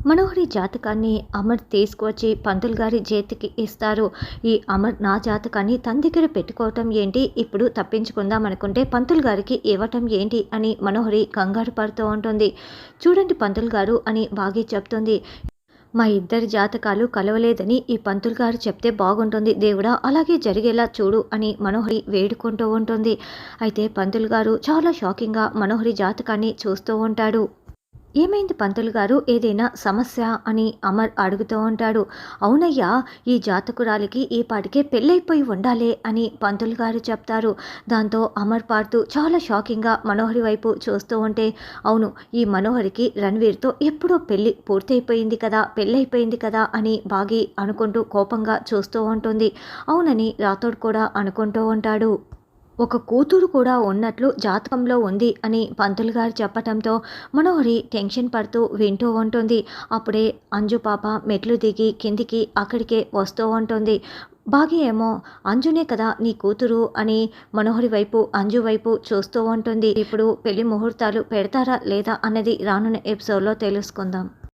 మనోహరి జాతకాన్ని అమర్ తీసుకువచ్చి పంతులు గారి చేతికి ఇస్తారు. ఈ అమర్ నా జాతకాన్ని తన దగ్గర పెట్టుకోవటం ఏంటి, ఇప్పుడు తప్పించుకుందాం అనుకుంటే పంతులు గారికి ఇవ్వటం ఏంటి అని మనోహరి కంగారు పడుతూ ఉంటుంది. చూడండి పంతులు గారు అని బాగి చెప్తుంది. మా ఇద్దరి జాతకాలు కలవలేదని ఈ పంతులు గారు చెప్తే బాగుంటుంది దేవుడా, అలాగే జరిగేలా చూడు అని మనోహరి వేడుకుంటూ ఉంటుంది. అయితే పంతులు గారు చాలా షాకింగ్గా మనోహరి జాతకాన్ని చూస్తూ ఉంటాడు. ఏమైంది పంతులు గారు, ఏదైనా సమస్య అని అమర్ అడుగుతూ ఉంటాడు. అవునయ్యా, ఈ జాతకురాలికి ఈ పాటికే పెళ్ళైపోయి ఉండాలే అని పంతులు గారు చెప్తారు. దాంతో అమర్ పాడుతూ చాలా షాకింగ్గా మనోహరి వైపు చూస్తూ ఉంటే, అవును, ఈ మనోహరికి రణ్వీర్తో ఎప్పుడో పెళ్ళి పూర్తయిపోయింది కదా, పెళ్ళైపోయింది కదా అని బాగి అనుకుంటూ కోపంగా చూస్తూ ఉంటుంది. అవునని రాథోడ్ కూడా అనుకుంటూ ఉంటాడు. ఒక కూతురు కూడా ఉన్నట్లు జాతకంలో ఉంది అని పంతులు గారు చెప్పటంతో మనోహరి టెన్షన్ పడుతూ వింటూ ఉంటుంది. అప్పుడే అంజు పాప మెట్లు దిగి కిందికి అక్కడికే వస్తూ ఉంటుంది. బాగి ఏమో అంజునే కదా నీ కూతురు అని మనోహరి వైపు అంజు వైపు చూస్తూ ఉంటుంది. ఇప్పుడు పెళ్లి ముహూర్తాలు పెడతారా లేదా అన్నది రానున్న ఎపిసోడ్లో తెలుసుకుందాం.